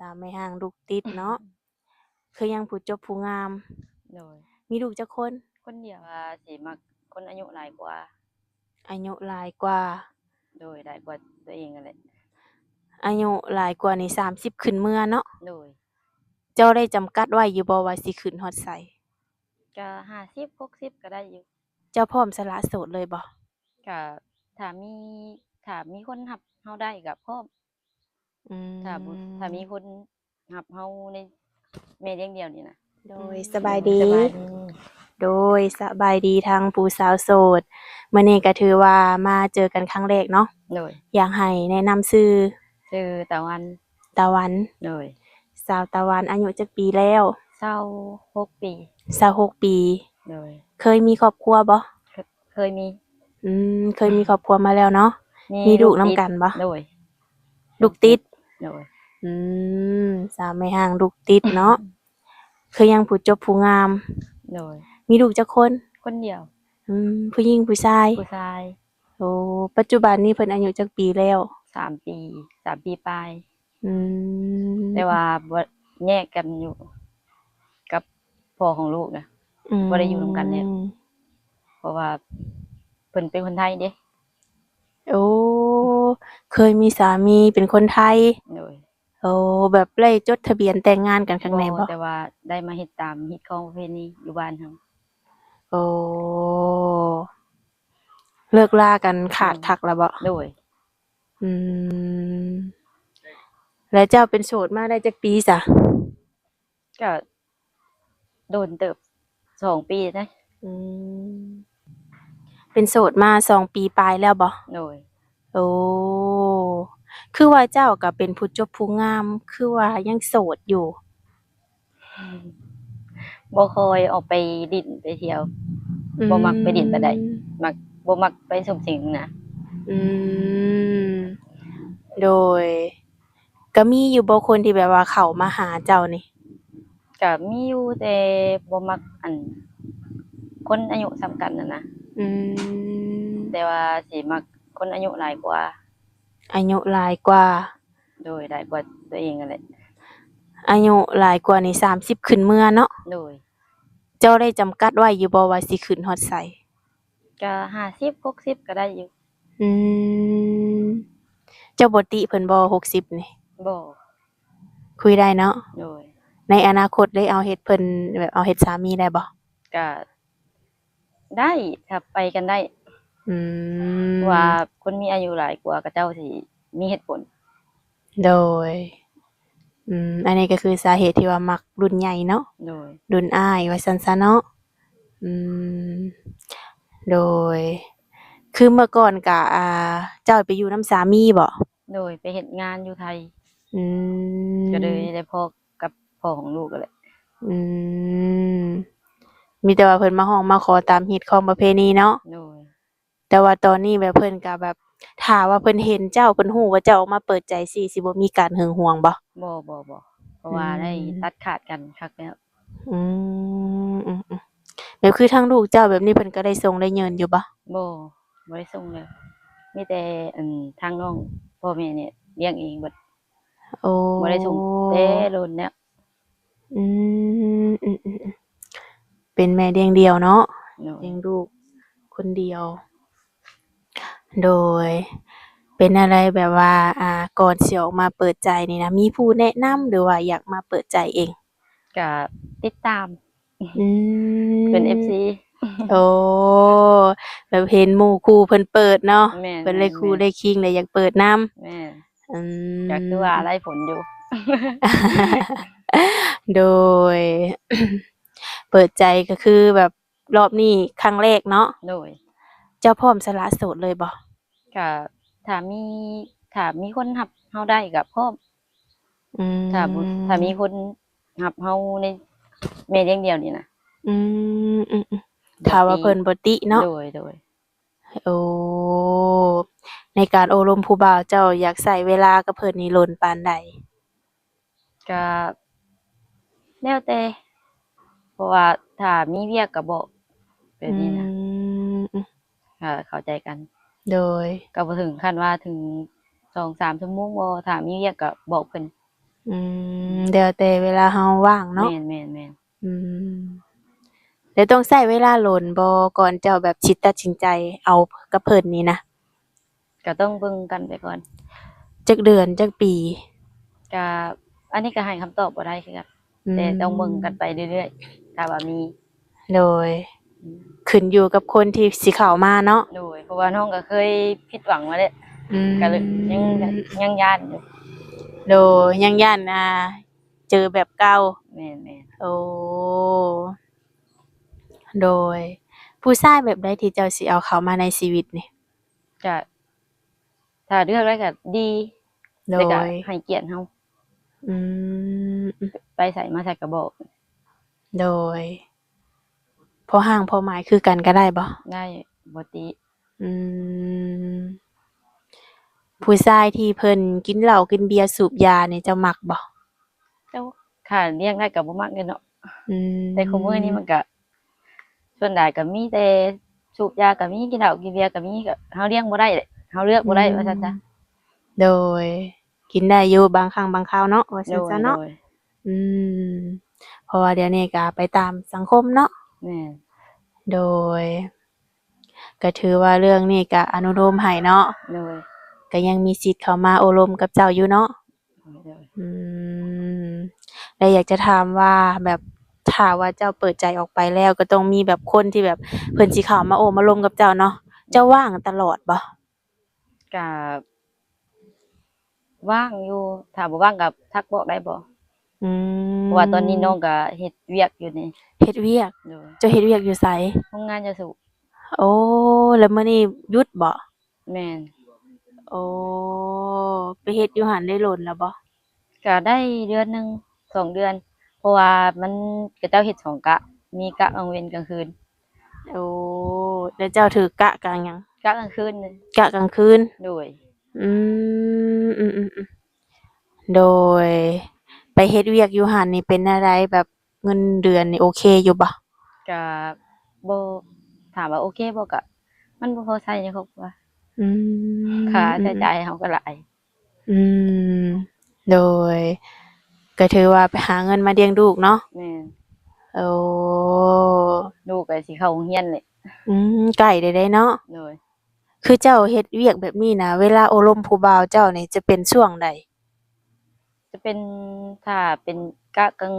าวไม่ห่างลูกติดเนาะ คือยังผู้จบผู้งาม โดย มีลูกจักคน คนเดียวว่าสิมักคนอายุหลายกว่า อายุหลายกว่า โดยหลายกว่าตัวเองนั่นแหละ อายุหลายกว่านี่30ขึ้นเมือเนาะ โดย เจ้าได้จำกัดไว้อยู่บ่ว่าสิขึ้นฮอดไส ก็50 60ก็ได้อยู่ เจ้าพร้อมสละโสดเลยบ่ ก็ถ้ามีคนรับเฮาได้ก็พร้อม ถ้ามีคนรับเฮาในแม่เลี้ยงเดี่ยวนี่นะ โดยสบายดี สบายดี โดยสบายดีทางผู้สาวโสดมื้อนี้ก็ถือว่ามาเจอกันครั้งแรกเนาะ โดย อยากให้แนะนำชื่อ ชื่อตะวัน ตะวัน โดย สาวตะวันอายุจักปีแล้ว 26 ปี 26ปี โดย เคยมีครอบครัวบ่ เคยมี เคยมีครอบครัวมาแล้วเนาะ มีลูกนำกันบ่ โดย ลูกติด โดย สาวไม่ห่างลูกติดเนาะ คือยังผู้จบผู้งาม โดย มีลูกจักคน คนเดียว ผู้หญิงผู้ชาย ผู้ชาย โอ้ปัจจุบันนี้เพิ่นอายุจักปีแล้ว 3 ปี3 ปีปลาย อืม แต่ว่าบ่แยกกันอยู่กับพ่อของลูกนะ บ่ได้อยู่นำกันเนี่ย เพราะว่าเพิ่นเป็นคนไทยเด้ โอ้ เคยมีสามีเป็นคนไทย โดย โอ้ แบบได้จดทะเบียนแต่งงานกันข้างในบ่ แต่ว่าได้มาเฮ็ดตามฮิตของประเพณีอยู่บ้านเฮา โอ้ เลิกลากันขาดคักแล้วบ่ โดย อืม แล้วเจ้าเป็นโสดมาได้จักปีซะ ก็โดนเติบ2 ปีนะ เป็นโสดมา2 ปีปลายแล้วบ่ โดย โอ้ คือว่าเจ้าก็เป็นผู้จบผู้งาม คือว่ายังโสดอยู่ บ่ค่อยออกไปลิ้นไปเที่ยว บ่มักไปลิ้นปานใด บ่มักไปสุมสิงนะ โดย ก็มีอยู่บ่คนที่แบบว่าเข้ามาหาเจ้านี่ ก็มีอยู่แต่บ่มักคนอายุส่ำกันน่ะนะ แต่ว่าสิมักคนอายุหลายกว่า อายุหลายกว่า โดยหลายกว่าตัวเองนั่นแหละ อายุหลายกว่านี่30ขึ้นเมือเนาะ โดย เจ้าได้จำกัดไว้อยู่บ่ว่าสิขึ้นฮอดไส ก็50 60ก็ได้อยู่ เจ้าบ่ติเพิ่นบ่60นี่ บ่ คุยได้เนาะ โดย ในอนาคตได้เอาเฮ็ดเพิ่นแบบเอาเฮ็ดสามีได้บ่ ก็ได้ถ้าไปกันได้ ว่าคนมีอายุหลายกว่าก็เจ้าสิมีเหตุผล โดย อันนี้ก็คือสาเหตุที่ว่ามักรุ่นใหญ่เนาะ โดย รุ่นอ้ายว่าซั่นซะเนาะ โดย คือเมื่อก่อนก็เจ้าไปอยู่นำสามีบ่ โดยไปเฮ็ดงานอยู่ไทย อืม ก็เลยได้พอกับพ่อของลูกนั่นแหละ มีแต่ว่าเพิ่นมาฮ้องมาขอตามฮิตของประเพณีเนาะ โดย แต่ว่าตอนนี้แบบเพิ่นก็แบบถ้าว่าเพิ่นเห็นเจ้าเพิ่นฮู้ว่าเจ้าออกมาเปิดใจสิบ่มีการหึงหวงบ่ บ่เพราะว่าได้ตัดขาดกันคักแล้ว แบบคือทางลูกเจ้าแบบนี้เพิ่นก็ได้ส่งได้เยินอยู่บ่ บ่ได้ส่งเลย มีแต่ทางน้องพ่อแม่เนี่ยเลี้ยงเองเบิด โอ้ บ่ได้ส่งแต่โดนแล้ว เป็นแม่เลี้ยงเดี่ยวเนาะ โดย เลี้ยงลูกคนเดียว โดย เป็นอะไรแบบว่าก่อนสิออกมาเปิดใจนี่นะมีผู้แนะนำหรือว่าอยากมาเปิดใจเอง ก็ติดตาม เป็น FC โอ้ แบบเห็นหมู่คู่เพิ่นเปิดเนาะ แม่น เพิ่นเลยคู่ได้คิงเลยอยากเปิดนำ แม่น ก็คือว่าได้ผลอยู่ โดย เปิดใจก็คือแบบรอบนี้ครั้งแรกเนาะ โดย เจ้าพร้อมสละโสดเลยบ่ ก็ถ้ามีคนรับเฮาได้ก็พร้อม ถ้ามีคนรับเฮาในแม่เลี้ยงเดี่ยวนี่นะ ถ้าว่าเพิ่นบ่ติเนาะ โดย โอ้ ในการโอลมผู้บ่าวเจ้าอยากใช้เวลากับเพิ่นนี่ล้นปานใด ก็แล้วแต่ เพราะว่าถ้ามีเวียกก็บอกแบบนี้นะเข้าใจกัน โดย ก็บ่ถึงขั้นว่าถึง 2-3 ชั่วโมงบ่ถ้ามีเวียกก็บอกเพิ่น อืเดี๋ยวแต่เวลาเฮาว่างเนาะ แม่นแม่นแม่น อืมแล้วต้องใช้เวลาโหลนบ่ก่อนเจ้าแบบสิตัดสินใจเอากับเพิ่นนี่นะ ก็ต้องเบิ่งกันไปก่อน จักเดือนจักปี ก็อันนี้ก็ให้คำตอบบ่ได้คือกัน อื แต่ต้องเบิ่งกัน ม ไปเรื่อยๆถ้าว่ามี โดย อืม ขึ้นอยู่กับคนที่สิเข้ามาเนาะ โดยเพราะว่าน้องก็เคยผิดหวังมาแล้ว อืม ก็เลยยังย้านอยู่ โดยยังย้านเจอแบบเก่า แม่น โอ้ โดย ผู้ชายแบบใดที่เจ้าสิเอาเข้ามาในชีวิตนี่ ๆก็ถ้าเลือกได้ก็ดี โด แต่ก็ ย ให้เกียรติเฮา อืม ไปไสมาไสก็บอก โดย พอห่างพอหมายคือกันก็ได้บ่ ได้บ่ติ อืม ผู้ชายที่เพิ่นกินเหล้ากินเบียร์สูบยานี่เจ้ามักบ่ แต่ว่าถ้าเลี้ยงได้ก็บ่มักเด้เนาะ อืม แต่คุมื้อนี้มันก็ส่วนใหญ่ก็มีแต่สูบยาก็มีกินเหล้ากินเบียร์ก็มีก็เฮาเลี้ยงบ่ได้แหละเฮาเลือกบ่ได้ว่าซั่นซะ โดย กินได้อยู่บางครั้งบางคราวเนาะว่า โด ซั่น ย ซะเนาะ อืม เพราะว่าเดี๋ยวนี้ก็ไปตามสังคมเนาะ แม่น โดย ก็ถือว่าเรื่องนี้ก็อนุโลมให้เนาะ โดย ก็ยังมีสิทธิ์เข้ามาโอลมกับเจ้าอยู่เนาะ โดย อืม แล้วอยากจะถามว่าแบบถ้าว่าเจ้าเปิดใจออกไปแล้วก็ต้องมีแบบคนที่แบบเพิ่นสิเข้ามาโอ้มาลมกับเจ้าเนาะ เจ้าว่างตลอดบ่? ก็ว่างอยู่ถ้าบ่ว่างก็ทักบอกได้บ่ อืม เพราะว่าตอนนี้น้องก็เฮ็ดเวียกอยู่นี่ เฮ็ดเวียก โดย เจ้าเฮ็ดเวียกอยู่ไส? โรงงานยาสูบ โอ้ แล้วมื้อนี้หยุดบ่? แม่น โอ้ ไปเฮ็ดอยู่หั้นได้โดนแล้วบ่? ก็ได้เดือนหนึ่ง2 เดือน เพราะว่ามันเขาเจ้าเฮ็ด2กะ มีกะกลางเว้นกลางคืน โอ้ แล้วเจ้าถือกะกลางหยัง? กะกลางคืนนี่ กะกลางคืน โดย อืม อือ ๆ ๆ โดย ไปเฮ็ดเวียกอยู่หั้นนี่เป็นแนวใดแบบเงินเดือนนี่โอเคอยู่บ่? ก็บ่ถามว่าโอเคบ่ก็มันบ่พอใช้ในครอบครัว อืม ค่าใช้จ่ายเฮาก็หลาย อืม โดย ก็ถือว่าไปหาเงินมาเลี้ยงลูกเนาะ แม่น โอ้ ลูกก็สิเข้าโรงเรียนแหละ อืม ใกล้แล้วเด้เนาะ โดย คือเจ้าเฮ็ดเวียกแบบนี้น่ะ เวลาโอลมผู้บ่าวเจ้านี่จะเป็นช่วงใด? จะเป็นถ้าเป็นกะกลาง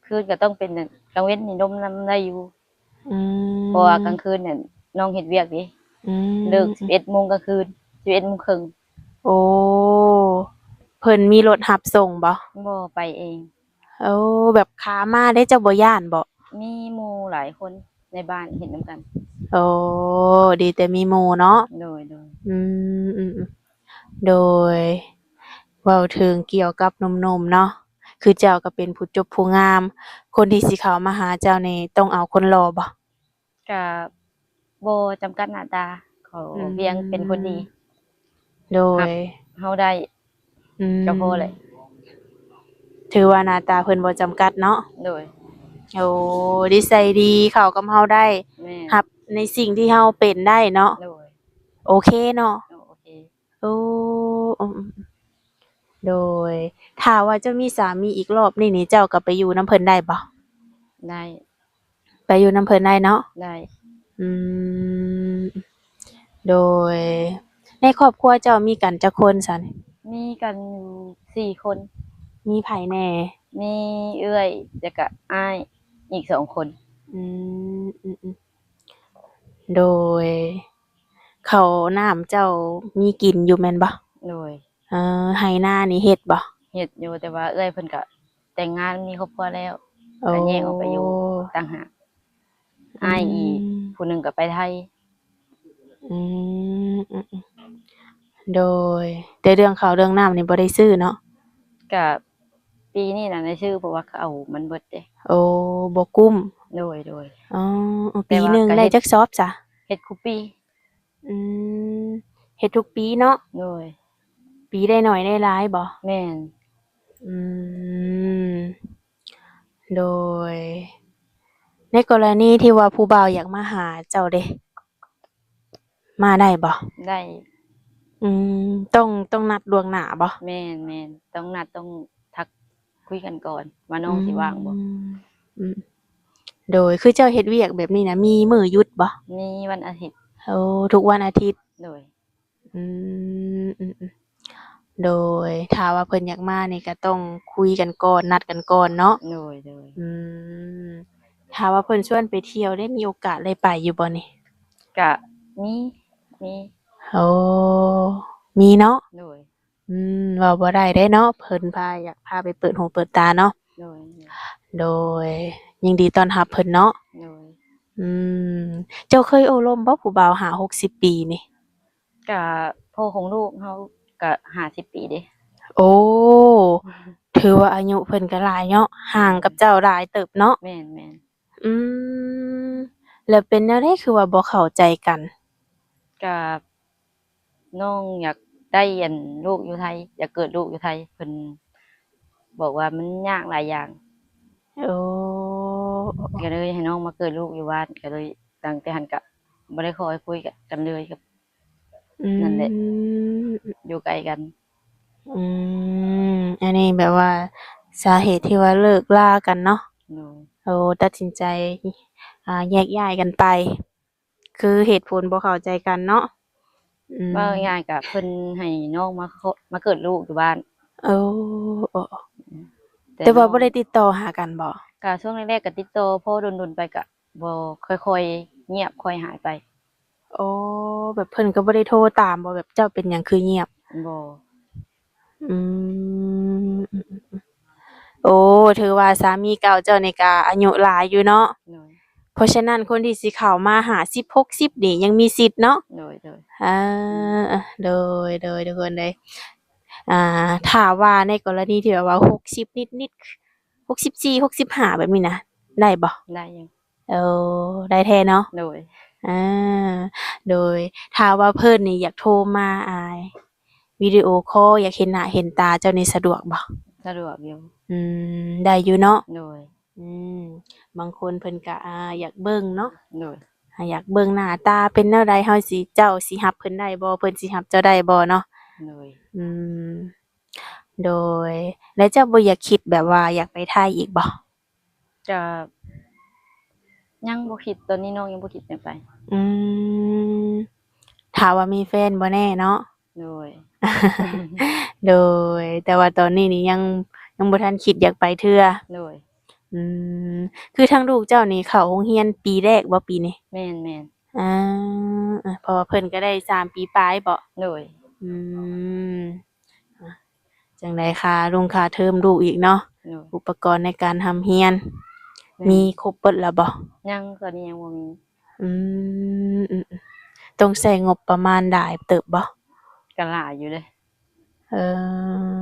คืนก็ต้องเป็นกลางเว้นนี่ร่มนำได้อยู่ อืม เพราะว่ากลางคืนเนี่ยน้องเฮ็ดเวียกเด้ อืม เลิก 11 โมงกลางคืน 11 โมงครึ่ง โอ้ เพิ่นมีรถรับส่งบ่? บ่ไปเอง โอ้ แบบขามาเด้เจ้าบ่ย้านบ่? มีหมู่หลายคนในบ้านเฮ็ดนำกัน โอ้ ดีแต่มีหมู่เนาะ โดย อืม ๆ ๆ โดย เว้าถึงเกี่ยวกับหนุ่มๆเนาะ คือเจ้าก็เป็นผู้จบผู้งาม คนที่สิเข้ามาหาเจ้านี่ต้องเอาคนหล่อบ่? ก็บ่จำกัดหน้าตา ขอเพียงเป็นคนดี โด รั ย บเฮาได้ อืม ก็พอแหละ ถือว่าหน้าตาเพิ่นบ่จำกัดเนาะ โดย โอ้ นิสัยดีเข้ากับเราได้ แม่น รับในสิ่งที่เราเป็นได้เนาะ โดย โอเคเนาะ โอเค โอ้ อืม ๆ โดย ถ้าว่าเจ้ามีสามีอีกรอบนี้นี่เจ้าก็ไปอยู่นำเพิ่นได้บ่? ได้ ไปอยู่นำเพิ่นได้เนาะ ได้ อืม โดย ในครอบครัวเจ้ามีกันจักคนซั้น? มีกันอยู่4 คน มีไผแหน่? มีเอื้อยแล้วก็อ้ายอีก2 คน อืม อือ ๆ โดย ข้าวน้ำเจ้ามีกินอยู่แม่นบ่? โดย ไร่นานี่เฮ็ดบ่? เฮ็ดอยู่แต่ว่าเอื้อยเพิ่นก็แต่งงานมีครอบครัวแล้ว โอ้ ก็แยกออกไปอยู่ต่างหาก อ้ายอีกผู้หนึ่งก็ไปไทย อืม อือ ๆ โดย แต่เรื่องข้าวเรื่องน้ำนี่บ่ได้ซื้อเนาะ ก็ปีนี้น่ะได้ซื้อเพราะว่าข้าวมันเบิดเด้ โอ้ บ่กุ้ม โดย อ๋อ แต่ ปี ว่า หนึ่ง ก็ ได้ เฮ็ด จักซอบจ้ะ? เฮ็ดคุปี อืม เฮ็ดทุกปีเนาะ โดย ปีได้น้อยได้หลายบ่? แม่น อืม โดย ในกรณีที่ว่าผู้บ่าวอยากมาหาเจ้าเด้ มาได้บ่? ได้ อืม ต้องนัดล่วงหน้าบ่? แม่น ต้องนัดต้องทัก คุยกันก่อนว่าน้องสิว่างบ่ อืมโดยคือเจ้าเฮ็ดเวียกแบบนี้นะมีมื้อหยุดบ่ มีวันอาทิตย์ โอ้ทุกวันอาทิตย์ โดย อืมโดยถ้าว่าเพิ่นอยากมานี่ก็ต้องคุยกันก่อนนัดกันก่อนเนาะ โดย อืมถ้าว่าเพิ่นชวนไปเที่ยวได้มีโอกาสได้ไปอยู่บ่นี่ ก็มี โอ้มีเนาะ โดย เว้าบ่ได้เด้เนาะเพิ่นพาอยากพาไปเปิดหูเปิดตาเนาะ โดย โดยยินดีต้อนรับเพิ่นเนาะ โดย อืมเจ้าเคยโอ้ลมบ่ผู้บ่าวหา60 ปีนี่ ก็พ่อของลูกเขาก็50 ปีเด้ โอ้ ถือว่าอายุเพิ่นก็หลายเนาะห่างกับเจ้าหลายเติบเนาะ แม่น อืมแล้วเป็นแนวใดคือว่าบ่เข้าใจกัน ก็น้องอยากได้อันลูกอยู่ไทย อยากเกิดลูกอยู่ไทยเพิ่นบอกว่ามันยากหลายอย่าง โอ้ ก็เลยให้น้องมาเกิดลูกอยู่บ้านก็เลยตั้งแต่หั้นก็บ่ได้ค่อยคุยกันเลยกับ นั่นแหละ อยู่ไกลกัน อือันนี้แบบว่าสาเหตุที่ว่าเลิกลากันเนาะ โดย โอ้ตัดสินใจแยกย้ายกันไป คือเหตุผลบ่เข้าใจกันเนาะอืม ว่าง่ายๆก็เพิ่นให้น้องมาเกิดลูกอยู่บ้าน โอ้แต่ว่าบ่ได้ติดต่อหากันบ่ ก็ช่วงแรกๆก็ติดต่อพอดนๆไปก็บ่ค่อยๆเงียบค่อยหายไป โอ้แบบเพิ่นก็บ่ได้โทรตามบ่แบบเจ้าเป็นหยังคือเงียบ บ่ อืมโอ้ถือว่าสามีเก่าเจ้านี่ก็อายุหลายอยู่เนาะ โดย เพราะฉะนั้นคนที่สิเข้ามา50 60นี่ยังมีสิทธิ์เนาะ โดย อาโดยทุกคนเลยถ้าว่าในกรณีที่แบบว่า60นิดๆ64 65แบบนี้นะได้บ่ ได้อยู่ เอได้แท้เนาะ โดย อาโดยถ้าว่าเพิ่นนี่อยากโทรมาวิดีโอคอลอยากเห็นหน้าเห็นตาเจ้านี่สะดวกบ่ สะดวกอยู่ ได้อยู่เนาะ โดย บางคนเพิ่นก็อยากเบิ่งเนาะ โดย อยากเบิ่งหน้าตาเป็นแนวใดเฮาสิเจ้าสิรับเพิ่นได้บ่เพิ่นสิรับเจ้าได้บ่เนาะ โดย อืมโดยแล้วเจ้าบ่อยากคิดแบบว่าอยากไปไทยอีกบ่ ก็ยังบ่คิดตอนนี้น้องยังบ่คิดจะไป อืมถ้าว่ามีแฟนบ่แน่เนาะ โดย โดยแต่ว่าตอนนี้นี่ยังบ่ทันคิดอยากไปเทื่อ โดย อืมคือทางลูกเจ้านี่เข้าโรงเรียนปีแรกบ่ปีนี้ แม่น อาเพราะว่าเพิ่นก็ได้3ปีปลายบ่ โดย อืมอะจั่งใดค่าค่าเทอมลูกอีกเนาะ โดย อุปกรณ์ในการทำเรียน แม่น มีครบเบิดแล้วบ่ ยังตอนนี้ยังบ่มี อืมต้องใช้งบประมาณหลายเติบบ่ ก็หลายอยู่เด้ เออ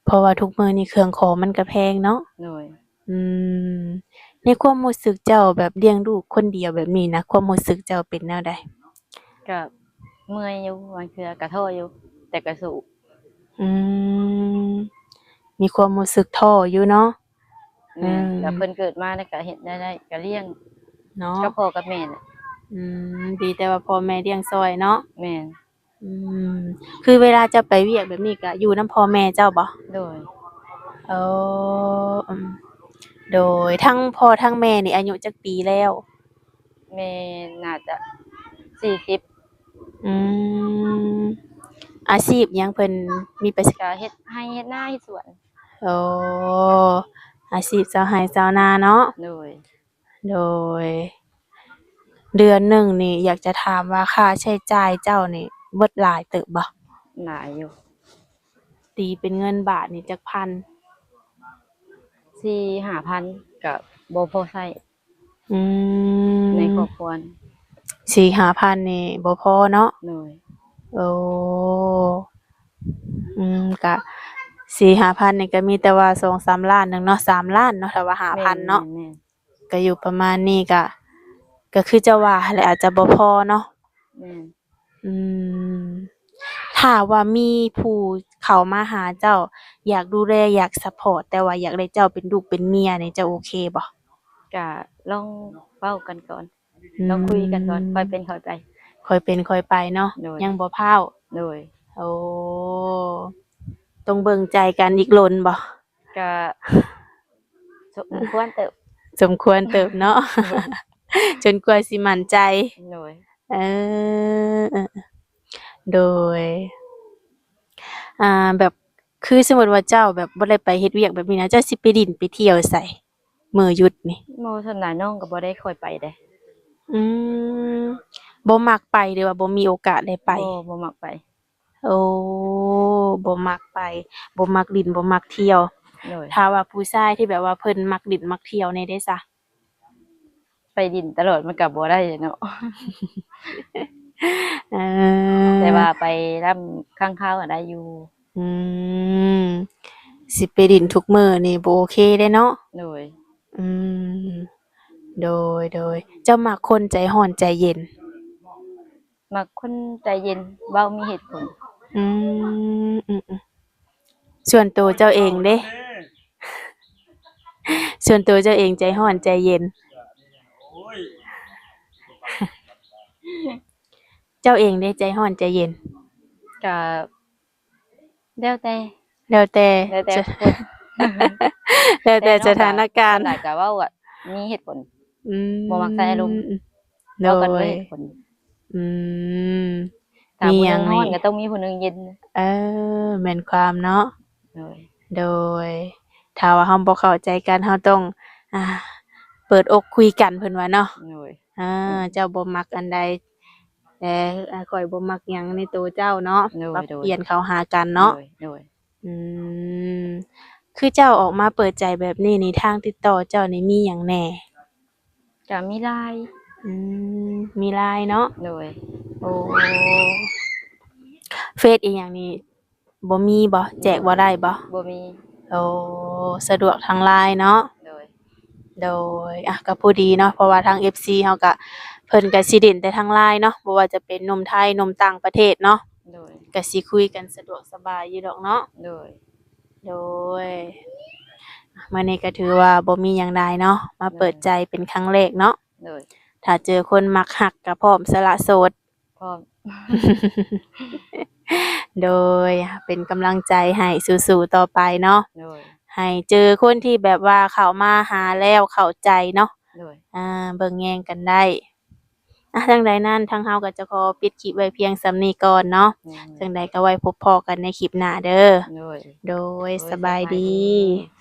เพราะว่าทุกมื้อนี้เครื่องของมันก็แพงเนาะ โดย อืมในความรู้สึกเจ้าแบบเลี้ยงลูกคนเดียวแบบนี้นะความรู้สึกเจ้าเป็นแนวใด ก็เมื่อยอยู่บางเทื่อก็ท้ออยู่ แต่ก็สู้ อืมมีความรู้สึกท้ออยู่เนาะ แม่น อืม ก็เพิ่นเกิดมาแล้วก็เฮ็ดได้ก็เลี้ยง เนาะ กับพ่อกับแม่น่ะ ดีแต่ว่าพ่อแม่เลี้ยงช่วยเนาะ แม่น อืมคือเวลาเจ้าไปเวียกแบบนี้ก็อยู่นำพ่อแม่เจ้าบ่ โดย อ๋อโดยทั้งพ่อทั้งแม่นี่อายุจักปีแล้ว แม่น่าจะ40 อืมอาชีพหยังเพิ่นมีประส ก็เฮ็ดไร่เฮ็ดนาเฮ็ดสวน โอ้อาชีพชาวไร่ชาวนาเนาะ โดย โดย เดือนหนึ่งนี่อยากจะถามว่าค่าใช้จ่ายเจ้านี่เบิดหลายเติบบ่ หลายอยู่ ตีเป็นเงินบาทนี่จักพัน 4-5,000 ก็บ่พอใช้ อืม ในครอบครัว 4-5,000นี่บ่พอเนาะ โดย โอ้ก็4-5,000นี่ก็มีแต่ว่า2-3ล้านหนึงเนาะ3ล้านเนาะถ้าว่า 5,000 เนาะ แม่น ก็อยู่ประมาณนี้ก็คือจะว่าแหละอาจจะบ่พอเนาะ แม่น อืมถ้าว่ามีผู้เข้ามาหาเจ้า อยากดูแลอยากซัปพอร์ตแต่ว่าอยากได้เจ้าเป็นลูกเป็นเมียนี่เจ้าโอเคบ่ ก็ลองเว้ากันก่อน ลองคุยกันก่อนค่อยเป็นค่อยไป ค่อยเป็นค่อยไปเนาะ โดย ยังบ่พร้าว โดย โอ้ต้องเบิ่งใจกันอีกล้นบ่ ก็สมควรเติบ สมควรเติบเนาะ จนกว่าสิมั่นใจ โดย เออ โดย แบบคือสมมุติว่าเจ้าแบบบ่ได้ไปเฮ็ดเวียกแบบนี้นะ เจ้าสิไปดินไปเที่ยวไสมื้อหยุดนี่ โมส่วนหลายน้องก็บ่ได้ค่อยไปเด้ อืม บ่มักไปหรือว่าบ่มีโอกาสได้ไป บ่มักไป โอ้ บ่มักไป บ่มักดินบ่มักเที่ยว โดย ถ้าว่าผู้ชายที่แบบว่าเพิ่นมักดินมักเที่ยวนี่เด้ซะ ไปดินตลอดมันก็บ่ได้เนาะ เออ แต่ว่าไปรำข้างข้าวก็ได้อยู่ อืม สิไปดินทุกมื้อนี่บ่โอเคเด้เนาะ โดย อืม โดย เจ้ามักคนใจร้อนใจเย็น มักคนใจเย็นเว้ามีเหตุผล อืม ส่วนตัวเจ้าเองเด้ ส่วนตัวเจ้าเองใจร้อนใจเย็น เจ้าเองเด้ใจร้อนใจเย็น ก็แล้วแต่ แล้วแต่ แล้วแต่คน แล้วแต่สถานการณ์ หลายก็เว้าอะมีเหตุผล อืม บ่มักใส่อารมณ์ โด เว้ากันด้วย ย เหตุผล อืม ถ้า มี ผู้ ห ห ยั นึ ง งร้อน นี่ ก็ต้องมีผู้หนึงเย็น เออ แม่นความเนาะ โดย โดย ถ้าว่าเราบ่เข้าใจกันเราต้อง เปิดอกคุยกันเพิ่นว่าเนาะ โดย เจ้าบ่มักอันใด แต่ข้อยบ่มักหยังในตัวเจ้าเนาะ โดย ปรับเปลี่ยนเข้าหากันเนาะ โดย อืม คือเจ้าออกมาเปิดใจแบบนี้นี่ทางติดต่อเจ้านี่มีหยังแหน่ ก็มีไลน์ อืม มี LINE เนาะ โดย โอ้ เฟซอีหยังนี่บ่มีบ่ แจกบ่ได้บ่ บ่มี โอ้สะดวกทาง LINE เนาะ โดย โดยก็ผู้ดีเนาะ เพราะว่าทาง FC เฮาก็เพิ่นก็สิเล่นแต่ทาง LINE เนาะ บ่ว่าจะเป็นหนุ่มไทยหนุ่มต่างประเทศเนาะ โดย ก็สิคุยกันสะดวกสบายอยู่ดอกเนาะ โดย โดยมื้อนี้ก็ถือว่าบ่มีหยังหลายเนาะ มาเปิดใจเป็นครั้งแรกเนาะ โดย ถ้าเจอคนมักฮักก็พร้อมสละโสด พร้อม โดยเป็นกำลังใจให้สู้ๆต่อไปเนาะ โดย ให้เจอคนที่แบบว่าเข้ามาหาแล้วเข้าใจเนาะ โดย เบิ่งแย่งกันได้จั่งใดนั้นทางเฮาก็จะขอปิดคลิปไว้เพียงส่ำนี้ก่อนเนาะ จั่งใดก็ไว้พบพ้อกันในคลิปหน้าเด้อ โดย โดยสบายดี โดย